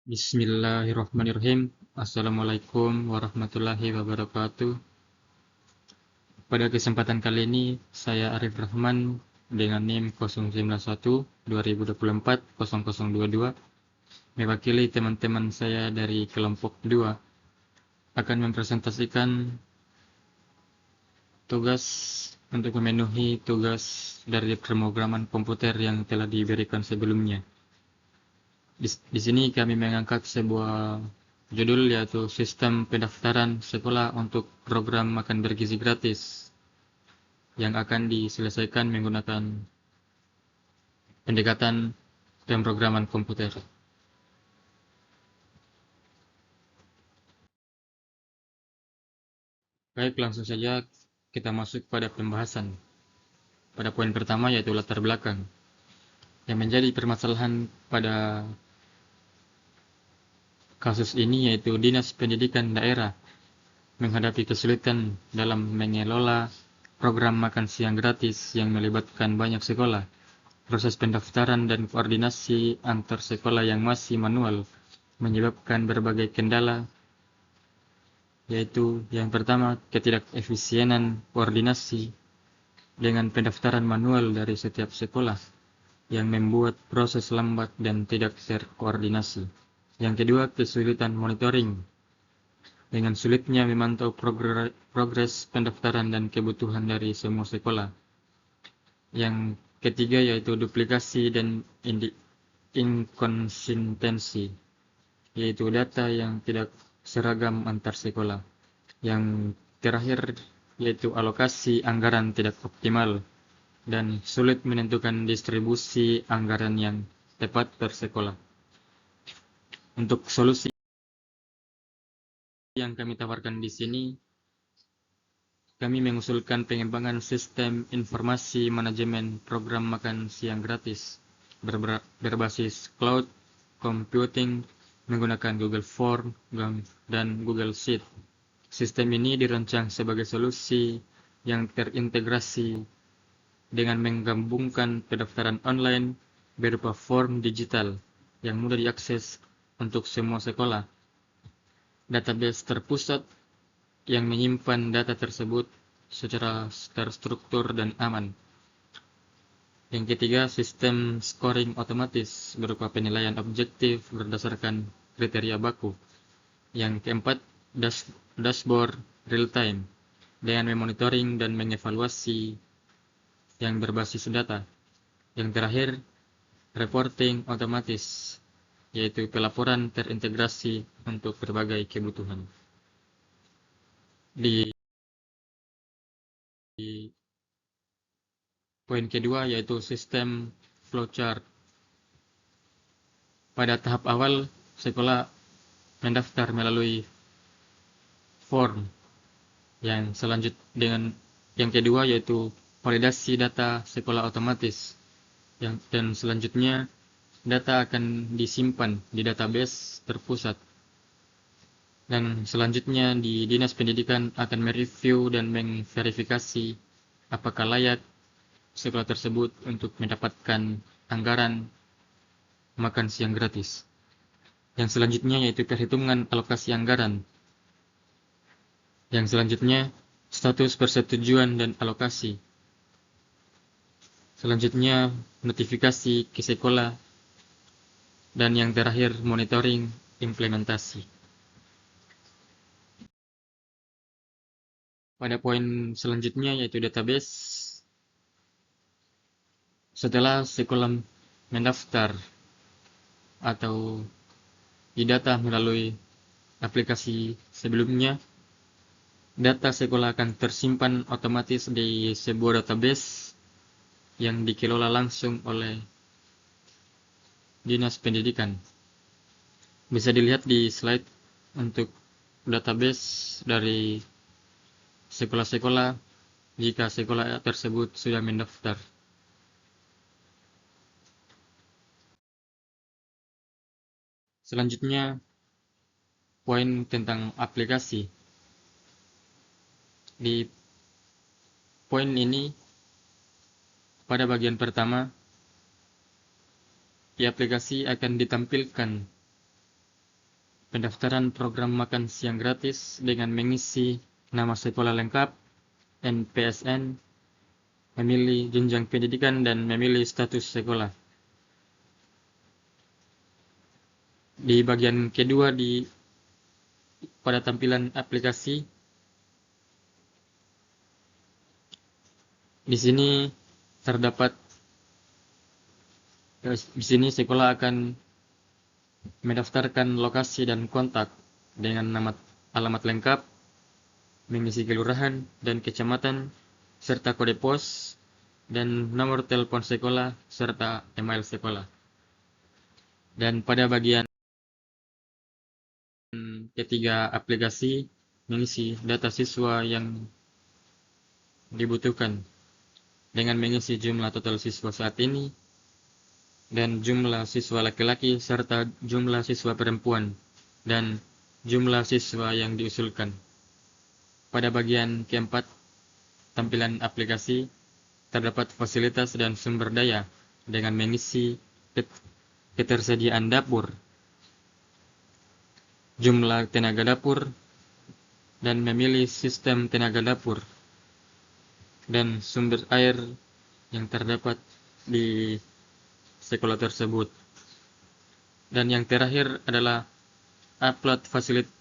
Bismillahirrahmanirrahim. Assalamualaikum warahmatullahi wabarakatuh. Pada kesempatan kali ini, saya Arif Rahman dengan NIM 091-2024-0022 mewakili teman-teman saya dari kelompok 2 akan mempresentasikan tugas untuk memenuhi tugas dari pemrograman komputer yang telah diberikan sebelumnya. Di sini kami mengangkat sebuah judul yaitu Sistem Pendaftaran Sekolah untuk Program Makan Bergizi Gratis yang akan diselesaikan menggunakan pendekatan pemrograman komputer. Baik, langsung saja kita masuk pada pembahasan. Pada poin pertama yaitu latar belakang. Yang menjadi permasalahan pada kasus ini yaitu Dinas Pendidikan Daerah menghadapi kesulitan dalam mengelola program makan siang gratis yang melibatkan banyak sekolah. Proses pendaftaran dan koordinasi antar sekolah yang masih manual menyebabkan berbagai kendala, yaitu yang pertama ketidakefisienan koordinasi dengan pendaftaran manual dari setiap sekolah yang membuat proses lambat dan tidak terkoordinasi. Yang kedua, kesulitan monitoring dengan sulitnya memantau progres pendaftaran dan kebutuhan dari semua sekolah. Yang ketiga yaitu duplikasi dan inkonsistensi, yaitu data yang tidak seragam antar sekolah. Yang terakhir yaitu alokasi anggaran tidak optimal dan sulit menentukan distribusi anggaran yang tepat per sekolah. Untuk solusi yang kami tawarkan di sini, kami mengusulkan pengembangan sistem informasi manajemen program makan siang gratis berbasis cloud computing menggunakan Google Form dan Google Sheet. Sistem ini dirancang sebagai solusi yang terintegrasi dengan menggabungkan pendaftaran online berupa form digital yang mudah diakses untuk semua sekolah, database terpusat yang menyimpan data tersebut secara terstruktur dan aman. Yang ketiga, sistem scoring otomatis berupa penilaian objektif berdasarkan kriteria baku. Yang keempat, dashboard real time dengan memonitoring dan mengevaluasi yang berbasis data. Yang terakhir, reporting otomatis, yaitu pelaporan terintegrasi untuk berbagai kebutuhan. Di poin kedua yaitu sistem flowchart. Pada tahap awal, sekolah mendaftar melalui form. Yang kedua yaitu validasi data sekolah otomatis. Dan selanjutnya data akan disimpan di database terpusat. Dan selanjutnya di Dinas Pendidikan akan mereview dan memverifikasi apakah layak sekolah tersebut untuk mendapatkan anggaran makan siang gratis. Yang selanjutnya yaitu perhitungan alokasi anggaran. Yang selanjutnya status persetujuan dan alokasi. Selanjutnya notifikasi ke sekolah. Dan yang terakhir monitoring implementasi. Pada poin selanjutnya yaitu database. Setelah sekolah mendaftar atau didata melalui aplikasi sebelumnya, data sekolah akan tersimpan otomatis di sebuah database yang dikelola langsung oleh Dinas Pendidikan. Bisa dilihat di slide untuk database dari sekolah-sekolah jika sekolah tersebut sudah mendaftar. Selanjutnya, poin tentang aplikasi. Di poin ini, pada bagian pertama, di aplikasi akan ditampilkan pendaftaran program makan siang gratis dengan mengisi nama sekolah lengkap, NPSN, memilih jenjang pendidikan, dan memilih status sekolah. Di bagian kedua pada tampilan aplikasi, di sini terdapat di sini sekolah akan mendaftarkan lokasi dan kontak dengan nama alamat lengkap, mengisi kelurahan dan kecamatan, serta kode pos dan nomor telepon sekolah serta email sekolah. Dan pada bagian ketiga aplikasi, mengisi data siswa yang dibutuhkan dengan mengisi jumlah total siswa saat ini dan jumlah siswa laki-laki serta jumlah siswa perempuan dan jumlah siswa yang diusulkan. Pada bagian keempat, tampilan aplikasi, terdapat fasilitas dan sumber daya dengan mengisi ketersediaan dapur, jumlah tenaga dapur, dan memilih sistem tenaga dapur dan sumber air yang terdapat di sekolah tersebut. Dan yang terakhir adalah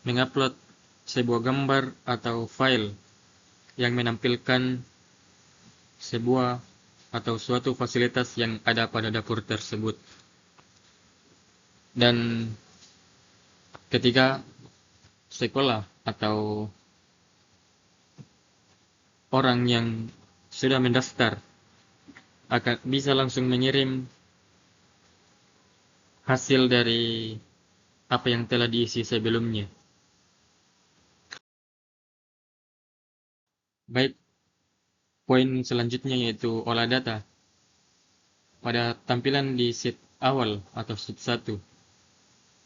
mengupload sebuah gambar atau file yang menampilkan sebuah atau suatu fasilitas yang ada pada dapur tersebut. Dan ketika sekolah atau orang yang sudah mendaftar akan bisa langsung mengirim hasil dari apa yang telah diisi sebelumnya. Baik, poin selanjutnya yaitu olah data. Pada tampilan di sheet awal atau sheet 1,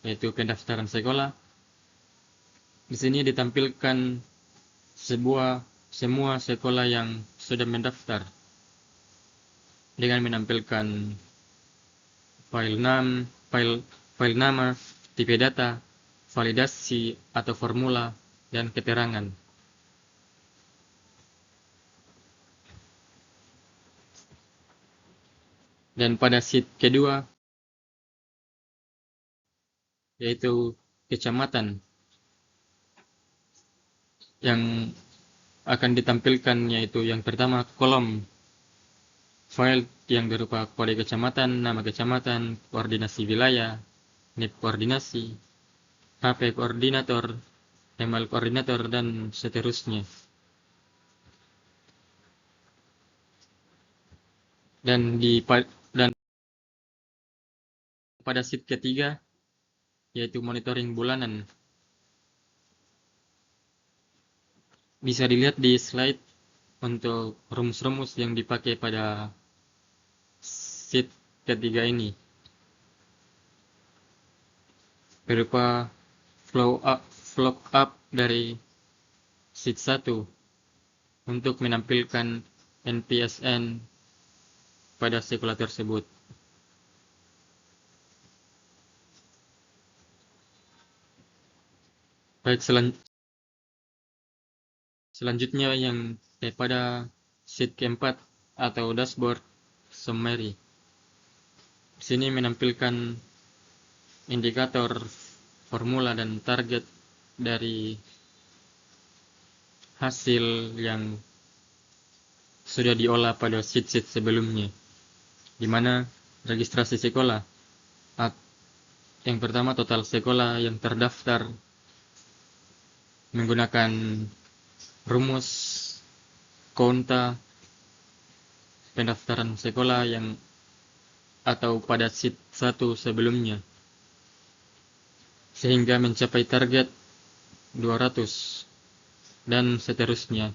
yaitu pendaftaran sekolah, di sini ditampilkan semua sekolah yang sudah mendaftar dengan menampilkan file nama, tipe data, validasi atau formula, dan keterangan. Dan pada sheet kedua, yaitu kecamatan, yang akan ditampilkan yaitu yang pertama kolom file yang berupa kode kecamatan, nama kecamatan, koordinasi wilayah, NIP koordinasi, HP koordinator, email koordinator, dan seterusnya. Dan pada sheet ketiga, yaitu monitoring bulanan, bisa dilihat di slide untuk rumus-rumus yang dipakai pada sheet ketiga ini, berupa flow up dari sheet 1 untuk menampilkan NPSN pada sekolah tersebut. Baik, selanjutnya yang pada sheet keempat atau dashboard summary. Di sini menampilkan indikator, formula, dan target dari hasil yang sudah diolah pada sheet-sheet sebelumnya, di mana registrasi sekolah. Yang pertama, total sekolah yang terdaftar menggunakan rumus konta pendaftaran sekolah atau pada sheet 1 sebelumnya, sehingga mencapai target 200 dan seterusnya.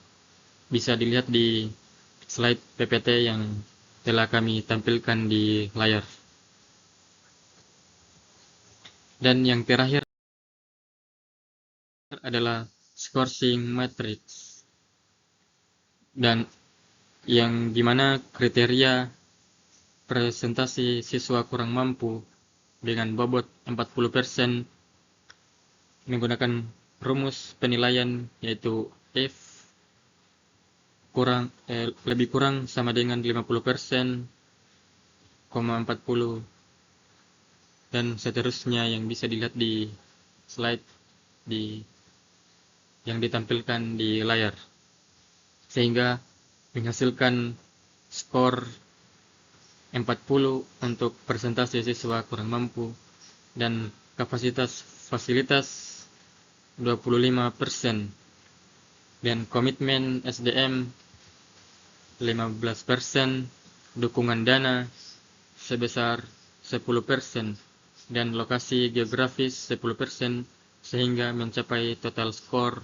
Bisa dilihat di slide PPT yang telah kami tampilkan di layar. Dan yang terakhir adalah scoring matrix, dan yang dimana kriteria presentasi siswa kurang mampu dengan bobot 40% menggunakan rumus penilaian yaitu F lebih kurang sama dengan 50%, 40, dan seterusnya yang bisa dilihat di slide yang ditampilkan di layar, sehingga menghasilkan skor 40 untuk persentase siswa kurang mampu dan kapasitas fasilitas 25%, dan komitmen SDM 15%, dukungan dana sebesar 10%, dan lokasi geografis 10%, sehingga mencapai total skor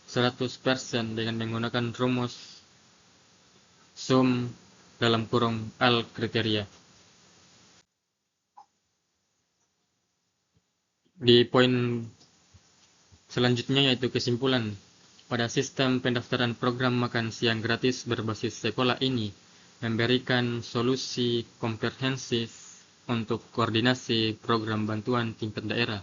100% dengan menggunakan rumus sum (al kriteria). Di poin selanjutnya yaitu kesimpulan. Pada sistem pendaftaran program makan siang gratis berbasis sekolah ini memberikan solusi komprehensif untuk koordinasi program bantuan tingkat daerah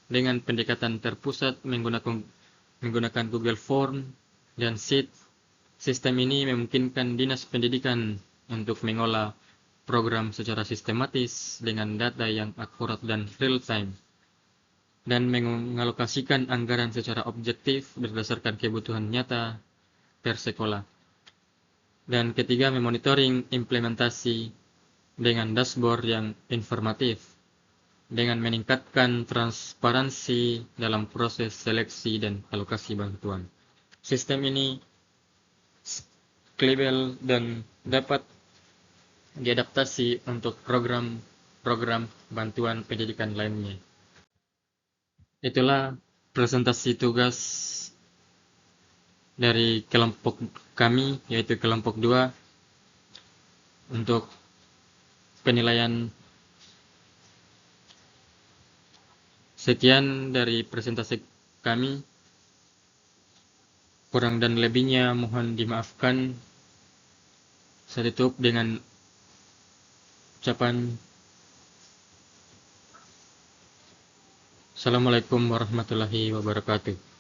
dengan pendekatan terpusat menggunakan Google Form dan Sheet. Sistem ini memungkinkan Dinas Pendidikan untuk mengolah program secara sistematis dengan data yang akurat dan real-time, dan mengalokasikan anggaran secara objektif berdasarkan kebutuhan nyata per sekolah. Dan ketiga, memonitoring implementasi dengan dashboard yang informatif, dengan meningkatkan transparansi dalam proses seleksi dan alokasi bantuan. Sistem ini scalable dan dapat diadaptasi untuk program-program bantuan pendidikan lainnya. Itulah presentasi tugas dari kelompok kami, yaitu kelompok 2, untuk penilaian. Sekian dari presentasi kami. Kurang dan lebihnya mohon dimaafkan. Saya tutup dengan ucapan Assalamualaikum warahmatullahi wabarakatuh.